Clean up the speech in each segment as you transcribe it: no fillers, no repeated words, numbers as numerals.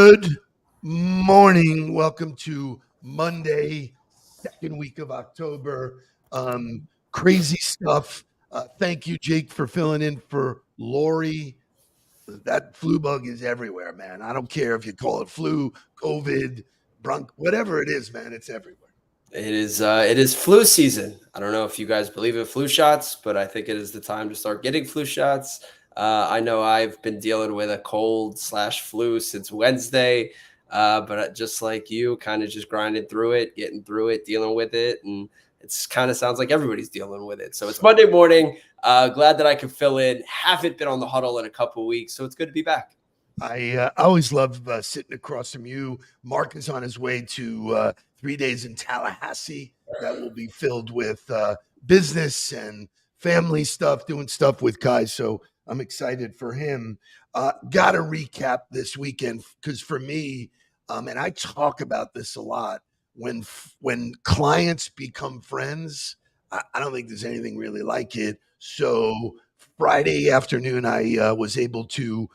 Good morning. Welcome to Monday, second week of October. Crazy stuff. Thank you, Jake, for filling in for Lori. That flu bug is everywhere, man. I don't care if you call it flu, COVID, whatever it is, man. It's everywhere. It is flu season. I don't know if you guys believe in flu shots, but I think it is the time to start getting flu shots. I know I've been dealing with a cold/flu since Wednesday, but just like you, kind of just grinding through it, getting through it, dealing with it, and it's kind of sounds like everybody's dealing with it. So it's Monday morning. Glad that I can fill in. Haven't been on the huddle in a couple of weeks, so it's good to be back. I always love sitting across from you. Mark is on his way to 3 days in Tallahassee that will be filled with business and family stuff, doing stuff with guys. So I'm excited for him. Got to recap this weekend because for me, and I talk about this a lot, when clients become friends, I don't think there's anything really like it. So Friday afternoon, I was able to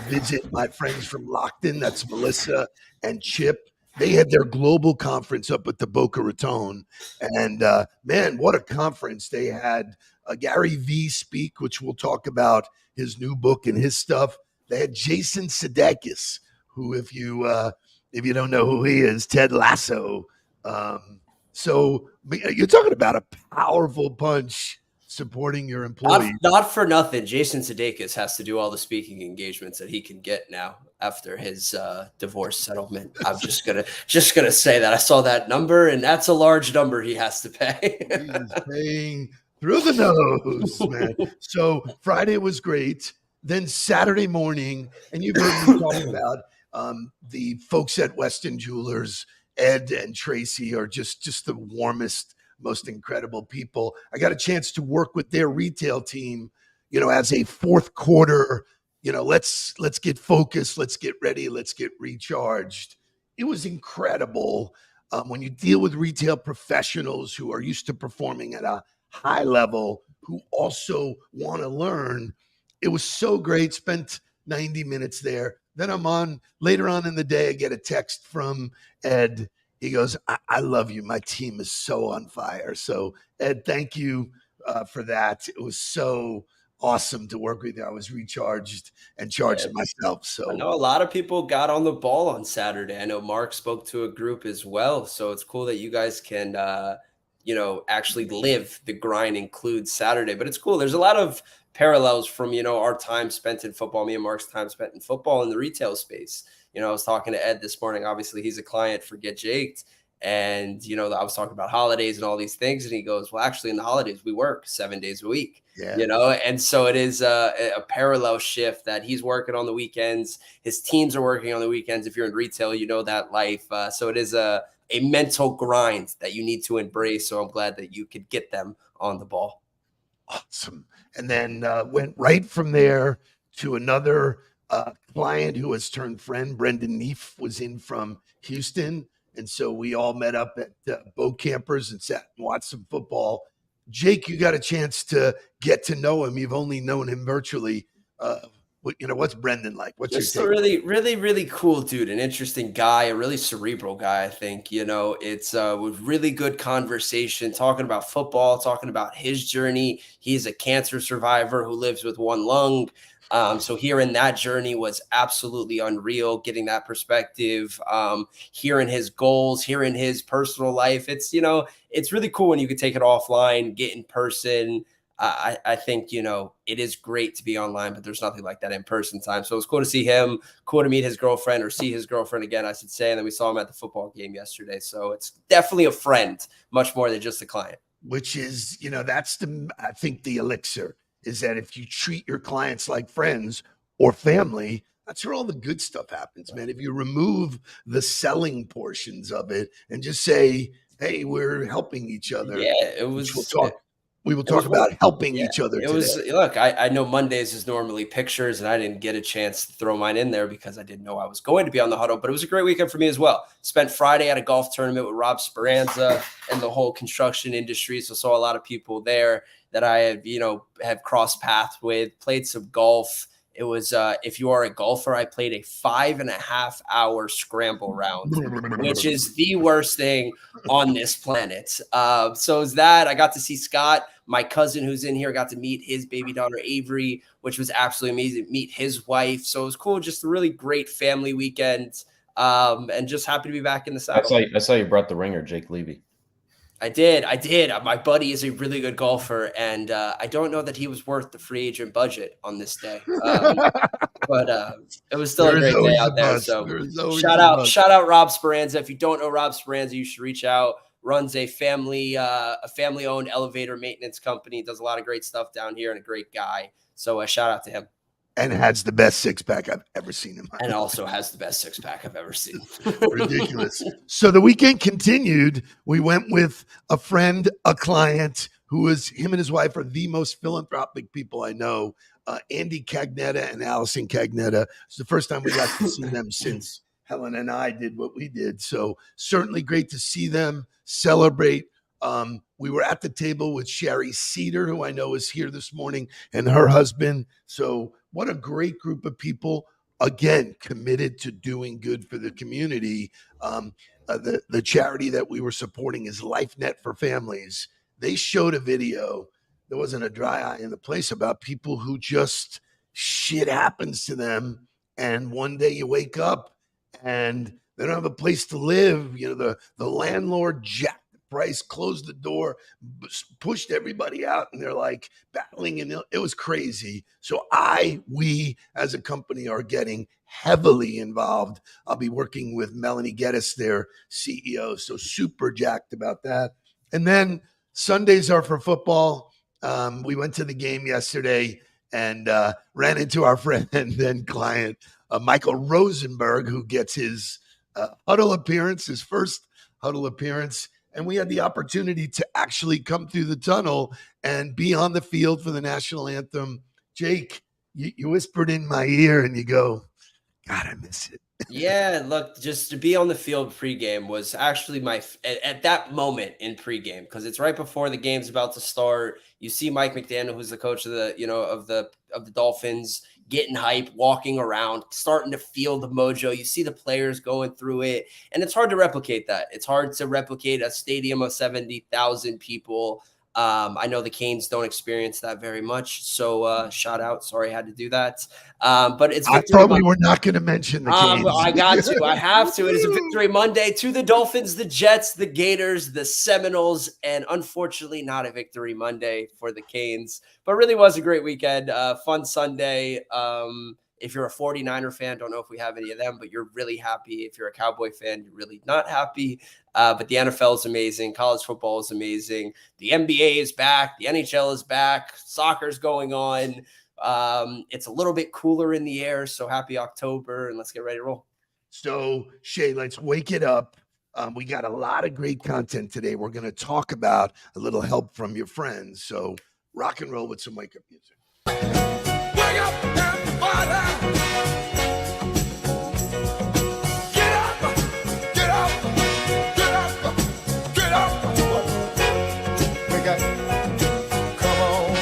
visit my friends from Lockton. That's Melissa and Chip. They had their global conference up at the Boca Raton. And man, what a conference. They had Gary V speak, which we'll talk about his new book and his stuff. They had Jason Sudeikis, who, if you don't know who he is, Ted Lasso. So you're talking about a powerful punch supporting your employees. Not for nothing, Jason Sudeikis has to do all the speaking engagements that he can get now after his divorce settlement. I'm just gonna say that I saw that number, and that's a large number he has to pay. He's paying through the nose, man. So Friday was great. Then Saturday morning, and you've heard me talk about the folks at Weston Jewelers. Ed and Tracy are just the warmest, most incredible people. I got a chance to work with their retail team, as a fourth quarter, let's get focused, let's get ready, let's get recharged. It was incredible when you deal with retail professionals who are used to performing at a high level, who also want to learn. It was so great. Spent 90 minutes there. Then later on in the day, I get a text from Ed. He goes, I love you. My team is so on fire. So, Ed, thank you for that. It was so awesome to work with you. I was recharged and charged myself. So I know a lot of people got on the ball on Saturday. I know Mark spoke to a group as well. So it's cool that you guys can, actually live the grind includes Saturday. But it's cool. There's a lot of parallels from, our time spent in football, me and Mark's time spent in football in the retail space. I was talking to Ed this morning. Obviously, he's a client for Get Jaked. And, I was talking about holidays and all these things. And he goes, well, actually, in the holidays, we work 7 days a week, And so it is a parallel shift that he's working on the weekends. His teams are working on the weekends. If you're in retail, you know that life. So it is a mental grind that you need to embrace. So I'm glad that you could get them on the ball. Awesome. And then went right from there to another client who has turned friend. Brendan Neef was in from Houston. And so we all met up at Boat Campers and sat and watched some football. Jake, you got a chance to get to know him. You've only known him virtually. What's Brendan like? What's just your take? A really, really, really cool dude, an interesting guy, a really cerebral guy. I think, it's with really good conversation, talking about football, talking about his journey. He's a cancer survivor who lives with one lung. So hearing that journey was absolutely unreal, getting that perspective, hearing his goals, hearing his personal life. It's, it's really cool when you can take it offline, get in person. I think, it is great to be online, but there's nothing like that in person time. So it was cool to see him, cool to meet his girlfriend or see his girlfriend again, I should say. And then we saw him at the football game yesterday. So it's definitely a friend, much more than just a client. Which is, that's I think the elixir is that if you treat your clients like friends or family, that's where all the good stuff happens, man. If you remove the selling portions of it and just say, hey, we're helping each other. Yeah, it was. We will talk about helping each other today. Look, I know Mondays is normally pictures, and I didn't get a chance to throw mine in there because I didn't know I was going to be on the huddle, but it was a great weekend for me as well. Spent Friday at a golf tournament with Rob Speranza and the whole construction industry. So saw a lot of people there that I have crossed paths with, played some golf. It was, if you are a golfer, I played a 5.5 hour scramble round, which is the worst thing on this planet. So is that. I got to see Scott, my cousin who's in here, got to meet his baby daughter Avery, which was absolutely amazing. Meet his wife. So it was cool. Just a really great family weekend. And just happy to be back in the saddle. I saw you brought the ringer, Jake Levy. I did. My buddy is a really good golfer, and I don't know that he was worth the free agent budget on this day. But it was still a great day out there. So shout out Rob Speranza. If you don't know Rob Speranza, you should reach out. Runs a family owned elevator maintenance company. Does a lot of great stuff down here, and a great guy. So shout out to him. And has the best six-pack I've ever seen in my life. And also has the best six-pack I've ever seen. Ridiculous. So the weekend continued. We went with a friend, a client, him and his wife are the most philanthropic people I know. Andy Cagnetta and Allison Cagnetta. It's the first time we got to see them since Helen and I did what we did. So certainly great to see them celebrate. We were at the table with Sherry Cedar, who I know is here this morning, and her husband. So what a great group of people, again, committed to doing good for the community. The charity that we were supporting is LifeNet for Families. They showed a video. There wasn't a dry eye in the place about people who just shit happens to them. And one day you wake up and they don't have a place to live. You know, the landlord jacked the price, closed the door, pushed everybody out, and they're like battling, and it was crazy. So we as a company are getting heavily involved. I'll be working with Melanie Geddes, their CEO. So super jacked about that. And then Sundays are for football. We went to the game yesterday and ran into our friend and client, Michael Rosenberg, who gets his Huddle appearance, his first Huddle appearance. And we had the opportunity to actually come through the tunnel and be on the field for the national anthem. Jake, you whispered in my ear and you go, God, I miss it. Yeah, look, just to be on the field pregame was actually at that moment in pregame, because it's right before the game's about to start. You see Mike McDaniel, who's the coach of the Dolphins, getting hype, walking around, starting to feel the mojo. You see the players going through it, and it's hard to replicate that. It's hard to replicate a stadium of 70,000 people. I know the Canes don't experience that very much. So shout out. Sorry I had to do that. But it's I thought we were not going to mention the Canes. I got to. I have to. It is a Victory Monday to the Dolphins, the Jets, the Gators, the Seminoles, and unfortunately not a Victory Monday for the Canes. But really was a great weekend. Fun Sunday. If you're a 49er fan, don't know if we have any of them, but you're really happy. If you're a Cowboy fan, you're really not happy. But the NFL is amazing. College football is amazing. The NBA is back. The NHL is back. Soccer's going on. It's a little bit cooler in the air. So happy October, and let's get ready to roll. So, Shay, let's wake it up. We got a lot of great content today. We're going to talk about a little help from your friends. So rock and roll with some wake-up music. Wake up, everybody. Get up, get up, get up, get up. Wake up. Come on,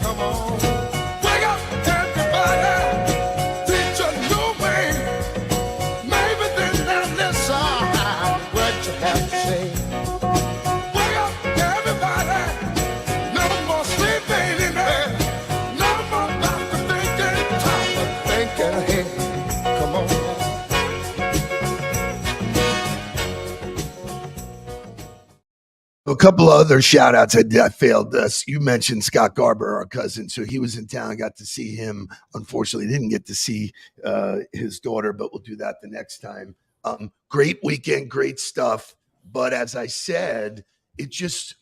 come on. Wake up, everybody. Teach a new way. Maybe then they'll listen what you have to say. Wake up, everybody. No more sleeping in there. A couple of other shout outs I failed. You mentioned Scott Garber, our cousin. So he was in town. I got to see him. Unfortunately, didn't get to see his daughter, but we'll do that the next time. Great weekend, great stuff. But as I said, it just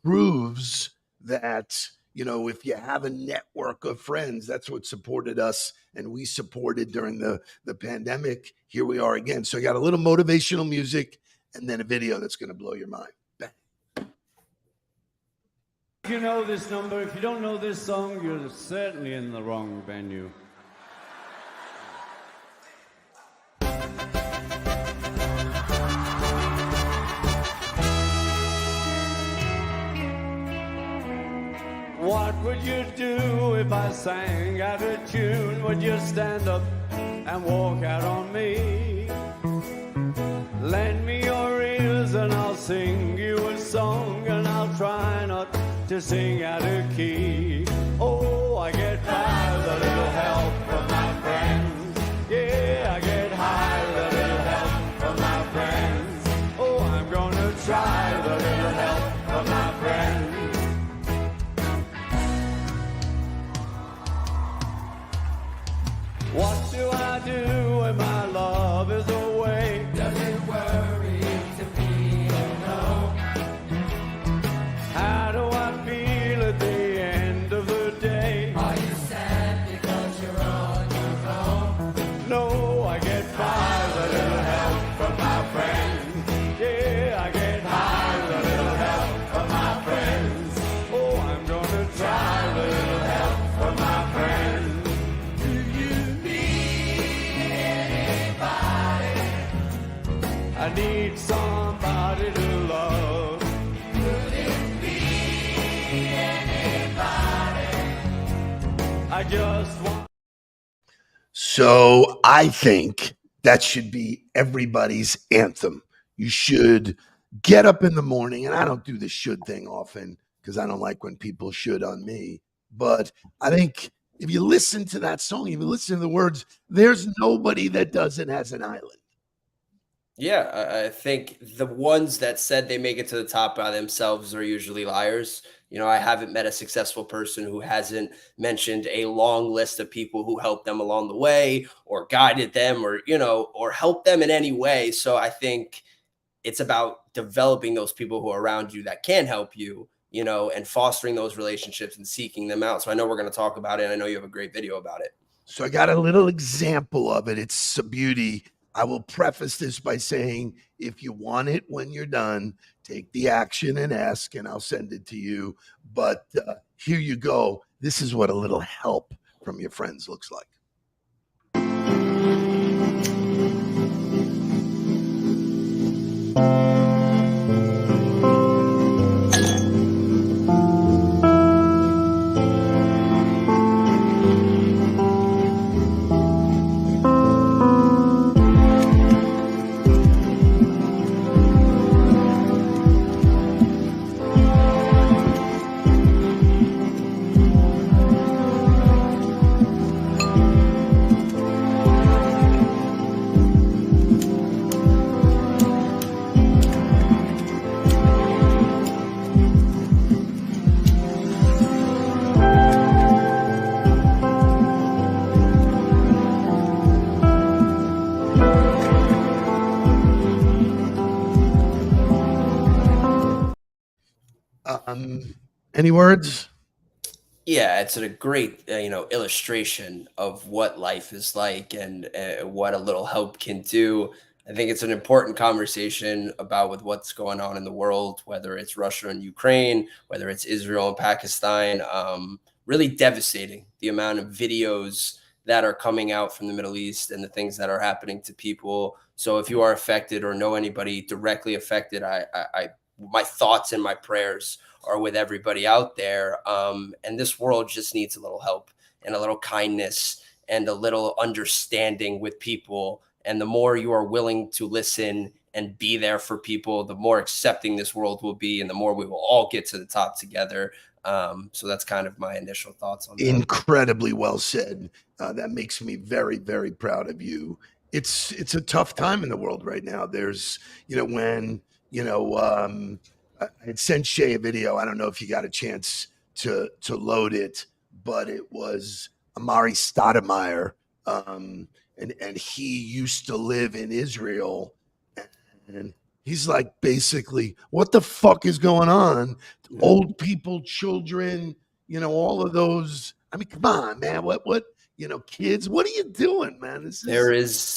proves that, you know, if you have a network of friends, that's what supported us and we supported during the pandemic. Here we are again. So I got a little motivational music and then a video that's going to blow your mind. If you know this number, if you don't know this song, you're certainly in the wrong venue. Why What would you do if I sang out of tune? Would you stand up and walk out on me? Lend me your ears and I'll sing you a song, and I'll try not to sing out of key. Oh, I get by with a little help from my friends. Yeah, I get high with a little help from my friends. Oh, I'm gonna try with a little help from my friends. What do I do when my love is away? Does it worry to be alone? How do I feel at the end of the day? Are you sad because you're on your own? No, I get by with a little help from my friends. Yeah, I get high with a little help from my friends. Oh, I'm gonna try with a little help from my friends. I need somebody to love. Could it be anybody? I just want. So I think that should be everybody's anthem. You should get up in the morning, and I don't do the should thing often because I don't like when people should on me. But I think if you listen to that song, if you listen to the words, there's nobody that does it as an island. Yeah, I think the ones that said they make it to the top by themselves are usually liars. You know, I haven't met a successful person who hasn't mentioned a long list of people who helped them along the way or guided them or, you know, or helped them in any way. So I think it's about developing those people who are around you that can help you, you know, and fostering those relationships and seeking them out. So I know we're going to talk about it. And I know you have a great video about it. So I got a little example of it. It's a beauty. I will preface this by saying, if you want it when you're done, take the action and ask, and I'll send it to you. But here you go. This is what a little help from your friends looks like. Any words? Yeah, it's a great, you know, illustration of what life is like and what a little help can do. I think it's an important conversation about with what's going on in the world, whether it's Russia and Ukraine, whether it's Israel and Pakistan. Really devastating the amount of videos that are coming out from the Middle East and the things that are happening to people. So if you are affected or know anybody directly affected, I my thoughts and my prayers are with everybody out there. And this world just needs a little help and a little kindness and a little understanding with people. And the more you are willing to listen and be there for people, the more accepting this world will be, and the more we will all get to the top together. So that's kind of my initial thoughts on that. Incredibly well said. That makes me very, very proud of you. It's a tough time in the world right now. There's, when, I had sent Shay a video. I don't know if you got a chance to load it, but it was Amari Stoudemire, and he used to live in Israel, and he's like, basically, what the fuck is going on? Old people, children, all of those. I mean, come on, man. What, kids, what are you doing, man?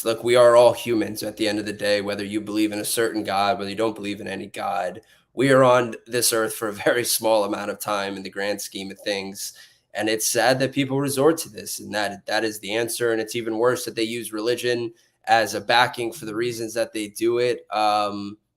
Look, we are all humans at the end of the day, whether you believe in a certain God, whether you don't believe in any God. We are on this earth for a very small amount of time in the grand scheme of things. And it's sad that people resort to this, and that is the answer. And it's even worse that they use religion as a backing for the reasons that they do it.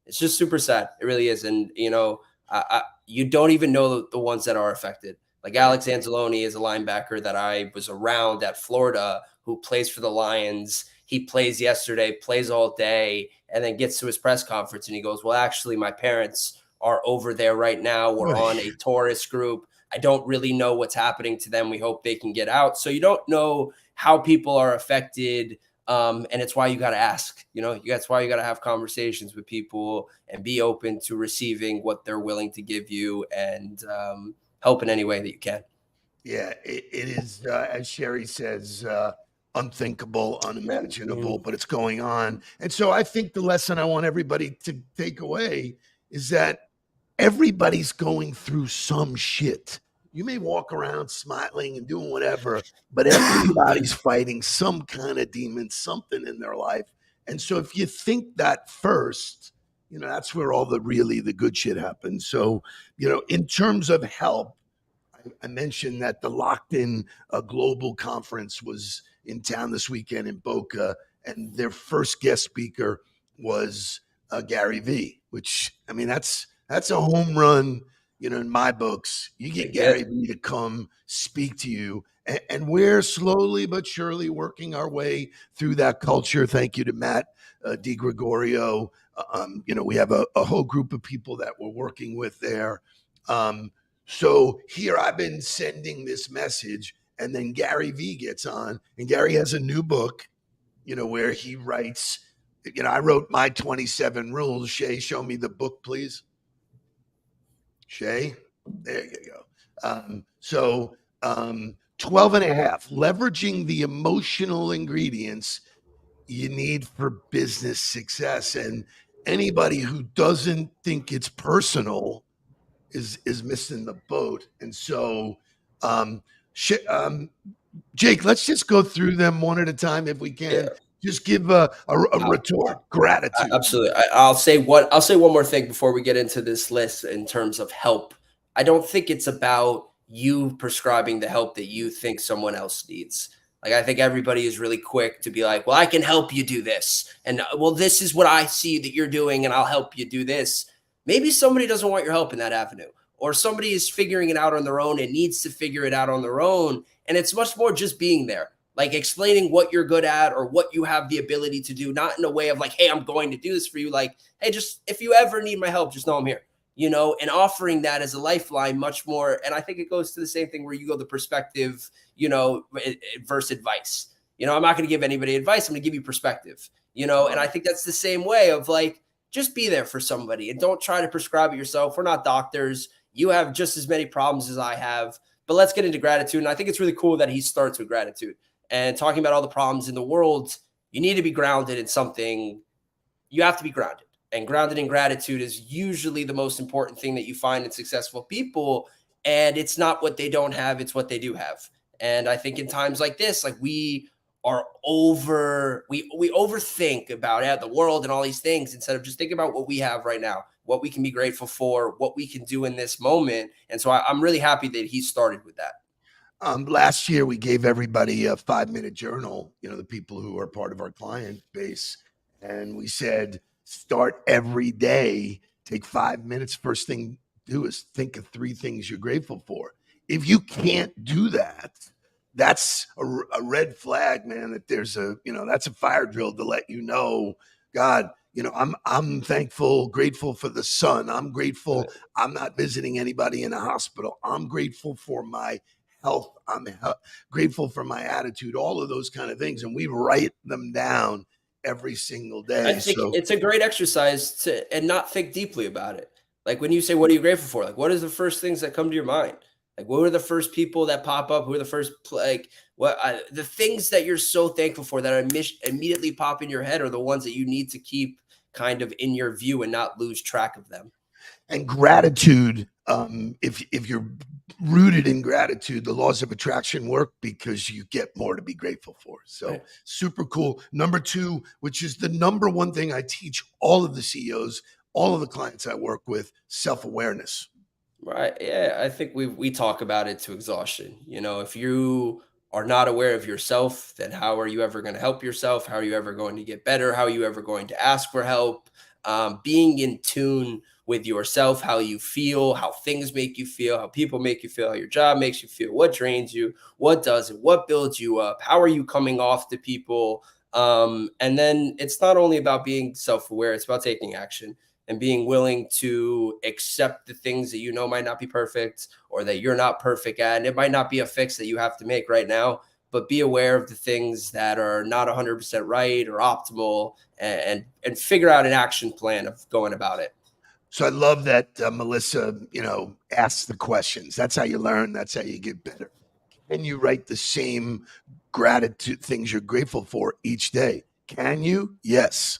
It's just super sad. It really is. And, you don't even know the ones that are affected. Like Alex Anzalone is a linebacker that I was around at Florida who plays for the Lions. He plays yesterday, plays all day, and then gets to his press conference and he goes, "Well, actually, my parents are over there right now. We're on a tourist group. I don't really know what's happening to them. We hope they can get out." So you don't know how people are affected. And it's why you got to ask, that's why you got to have conversations with people and be open to receiving what they're willing to give you and help in any way that you can. Yeah, it is, as Sherry says, unthinkable, unimaginable, but it's going on. And so I think the lesson I want everybody to take away is that everybody's going through some shit. You may walk around smiling and doing whatever, but everybody's fighting some kind of demon, something in their life. And so if you think that first, that's where all the good shit happens. So, in terms of help, I mentioned that the Locked In Global Conference was in town this weekend in Boca, and their first guest speaker was Gary V, which, I mean, that's a home run, in my books. You get Gary V to come speak to you, and we're slowly but surely working our way through that culture. Thank you to Matt DiGregorio. We have a whole group of people that we're working with there. So here I've been sending this message, and then Gary V gets on, and Gary has a new book, where he writes, I wrote my 27 rules. Shay, show me the book, please. Shay, there you go. 12 and a half, leveraging the emotional ingredients you need for business success. And anybody who doesn't think it's personal is missing the boat. And so, Jake, let's just go through them one at a time if we can. Yeah. Just give a retort. Gratitude. Absolutely. I'll say one more thing before we get into this list in terms of help. I don't think it's about you prescribing the help that you think someone else needs. Like, I think everybody is really quick to be like, well, I can help you do this. And well, this is what I see that you're doing, and I'll help you do this. Maybe somebody doesn't want your help in that avenue, or somebody is figuring it out on their own and needs to figure it out on their own. And it's much more just being there, like explaining what you're good at or what you have the ability to do, not in a way of like, hey, I'm going to do this for you. Like, hey, just if you ever need my help, just know I'm here, and offering that as a lifeline much more. And I think it goes to the same thing where you go the perspective, versus advice. I'm not going to give anybody advice. I'm going to give you perspective, and I think that's the same way of like, just be there for somebody and don't try to prescribe it yourself. We're not doctors. You have just as many problems as I have, but let's get into gratitude. And I think it's really cool that he starts with gratitude and talking about all the problems in the world. You need to be grounded in something. You have to be grounded, and grounded in gratitude is usually the most important thing that you find in successful people. And it's not what they don't have. It's what they do have. And I think in times like this, like we overthink about the world and all these things instead of just thinking about what we have right now, what we can be grateful for, what we can do in this moment. And so I'm really happy that he started with that. Last year, we gave everybody a 5-minute journal, the people who are part of our client base. And we said, start every day, take 5 minutes. First thing to do is think of 3 things you're grateful for. If you can't do that, that's a red flag, man, that there's that's a fire drill to let you know, God, I'm thankful, grateful for the sun. I'm grateful I'm not visiting anybody in a hospital. I'm grateful for my health. I'm grateful for my attitude, all of those kind of things. And we write them down every single day. I think it's a great exercise and not think deeply about it. Like when you say, what are you grateful for? Like, what is the first things that come to your mind? Like, what are the first people that pop up? Who are the first, the things that you're so thankful for that immediately pop in your head are the ones that you need to keep kind of in your view and not lose track of them. And gratitude, if you're rooted in gratitude, the laws of attraction work because you get more to be grateful for. So super cool. Number 2, which is the number one thing I teach all of the CEOs, all of the clients I work with, self-awareness. Right. Yeah. I think we talk about it to exhaustion. If you are not aware of yourself, then how are you ever going to help yourself? How are you ever going to get better? How are you ever going to ask for help? being in tune with yourself, how you feel, how things make you feel, how people make you feel, how your job makes you feel, what drains you, what doesn't, what builds you up, how are you coming off to people. And then it's not only about being self-aware, it's about taking action and being willing to accept the things that you know might not be perfect or that you're not perfect at. And it might not be a fix that you have to make right now, but be aware of the things that are not 100% right or optimal, and figure out an action plan of going about it. So I love that Melissa, asks the questions. That's how you learn. That's how you get better. Can you write the same gratitude things you're grateful for each day? Can you? Yes.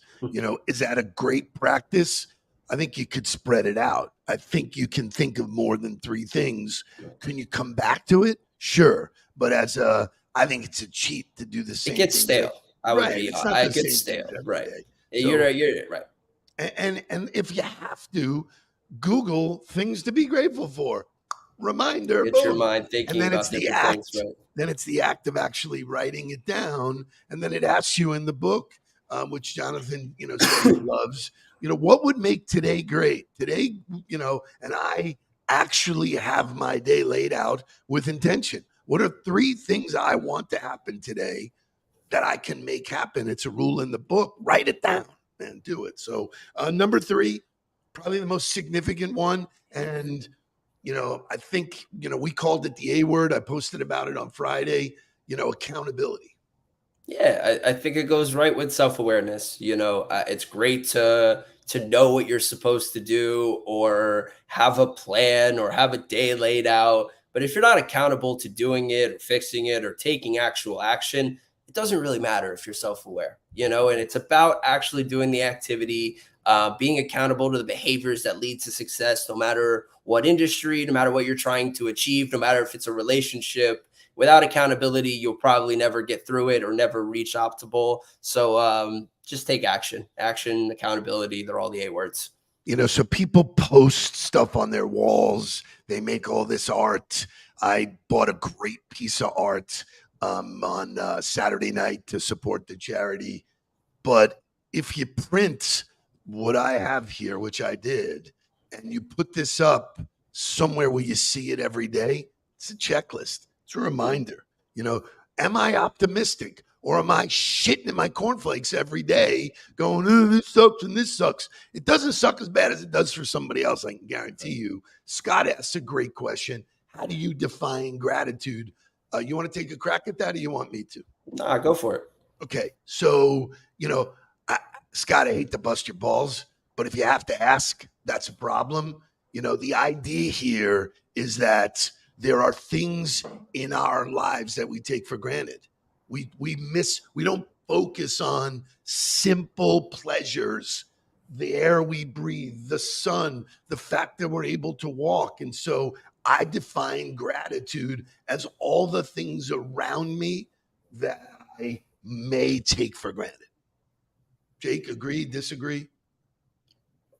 Is that a great practice? I think you could spread it out. I think you can think of more than 3 things. Can you come back to it? Sure. But I think it's a cheat to do the same It gets thing. stale. I would Right. be. It's not I the get same stale. things every Right. day. You're So, right. You're right. and if you have to, Google things to be grateful for. Reminder, Get your boom. mind And thinking then it's about the different things. act. Right. Then it's the act of actually writing it down. And then it asks you in the book, which Jonathan, said he loves, what would make today great? Today, and I actually have my day laid out with intention. What are 3 things I want to happen today that I can make happen? It's a rule in the book. Write it down and do it. So number 3, probably the most significant one. And, I think, we called it the A word. I posted about it on Friday, accountability. Yeah, I think it goes right with self-awareness. It's great to know what you're supposed to do or have a plan or have a day laid out. But if you're not accountable to doing it or fixing it or taking actual action, it doesn't really matter if you're self-aware, and it's about actually doing the activity, being accountable to the behaviors that lead to success, no matter what industry, no matter what you're trying to achieve, no matter if it's a relationship. Without accountability, you'll probably never get through it or never reach optimal. So just take action. Action, accountability, they're all the A words. So people post stuff on their walls. They make all this art. I bought a great piece of art on Saturday night to support the charity. But if you print what I have here, which I did, and you put this up somewhere where you see it every day, it's a checklist. It's a reminder. Am I optimistic, or am I shitting in my cornflakes every day going, oh, this sucks and this sucks? It doesn't suck as bad as it does for somebody else, I can guarantee you. Scott asks a great question. How do you define gratitude? You want to take a crack at that, or you want me to? Nah, go for it. Okay. So, Scott, I hate to bust your balls, but if you have to ask, that's a problem. The idea here is that there are things in our lives that we take for granted. We don't focus on simple pleasures, the air we breathe, the sun, the fact that we're able to walk. And so I define gratitude as all the things around me that I may take for granted. Jake, agree, disagree?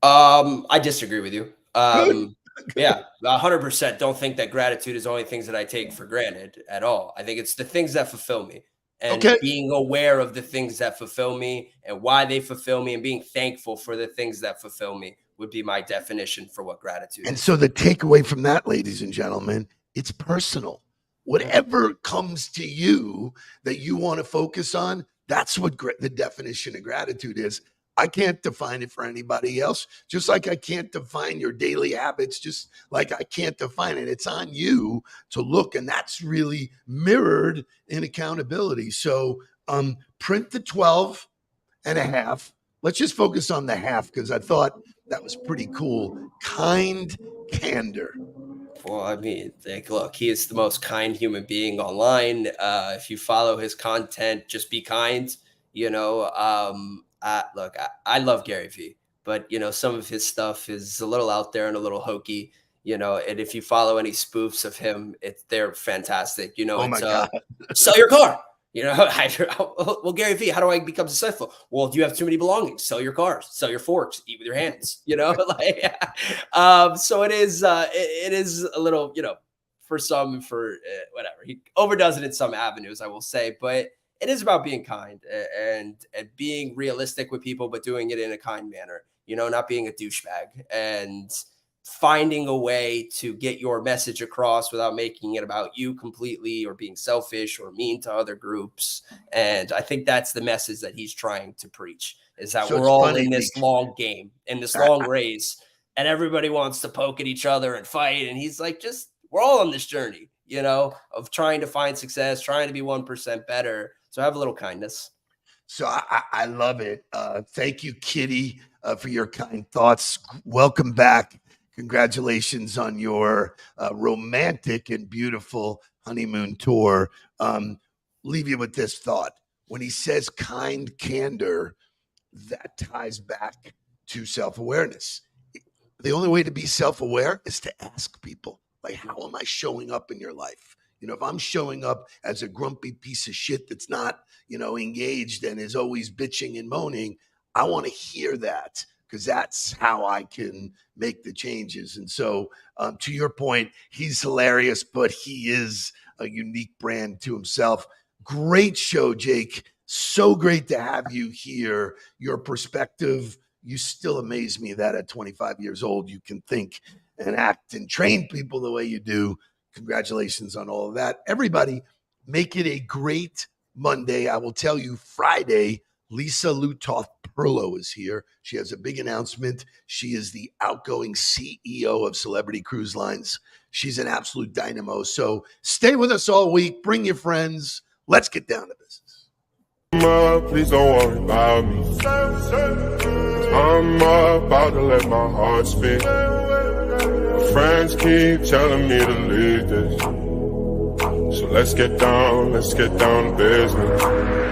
I disagree with you. Good. Yeah, 100% don't think that gratitude is only things that I take for granted at all. I think it's the things that fulfill me, and Okay. being aware of the things that fulfill me and why they fulfill me, and being thankful for the things that fulfill me would be my definition for what gratitude And is. so the takeaway from that, ladies and gentlemen, it's personal. Whatever comes to you that you want to focus on, that's what the definition of gratitude is. I can't define it for anybody else, just like I can't define your daily habits, just like I can't define it. It's on you to look, and that's really mirrored in accountability. So print the 12 and a half. Let's just focus on the half because I thought that was pretty cool. Kind candor. Well, I mean, look, he is the most kind human being online. If you follow his content, just be kind. I love Gary Vee, but some of his stuff is a little out there and a little hokey. And if you follow any spoofs of him, they're fantastic. Oh my God. Sell your car. Well, Gary Vee, how do I become successful? Well, do you have too many belongings? Sell your cars, sell your forks, eat with your hands. So it is a little, for some, for whatever. He overdoes it in some avenues, I will say, but it is about being kind and being realistic with people, but doing it in a kind manner. not being a douchebag and finding a way to get your message across without making it about you completely or being selfish or mean to other groups. And I think that's the message that he's trying to preach, is that So we're it's all funny, in this Leach. long game, in this long race, and everybody wants to poke at each other and fight. And he's like, we're all on this journey, of trying to find success, trying to be 1% better. So have a little kindness. So I love it. Thank you, Kitty, for your kind thoughts. Welcome back. Congratulations on your romantic and beautiful honeymoon tour. Leave you with this thought. When he says kind candor, that ties back to self-awareness. The only way to be self-aware is to ask people, like, how am I showing up in your life? If I'm showing up as a grumpy piece of shit that's not, engaged and is always bitching and moaning, I want to hear that, because that's how I can make the changes. And so, to your point, he's hilarious, but he is a unique brand to himself. Great show, Jake. So great to have you here. Your perspective, you still amaze me that at 25 years old, you can think and act and train people the way you do. Congratulations on all of that. Everybody, make it a great Monday. I will tell you, Friday, Lisa Lutoff-Perlo is here. She has a big announcement. She is the outgoing CEO of Celebrity Cruise Lines. She's an absolute dynamo. So stay with us all week. Bring your friends. Let's get down to business. Please don't worry about me. I'm about to let my heart speak. My friends keep telling me to leave this. So let's get down to business.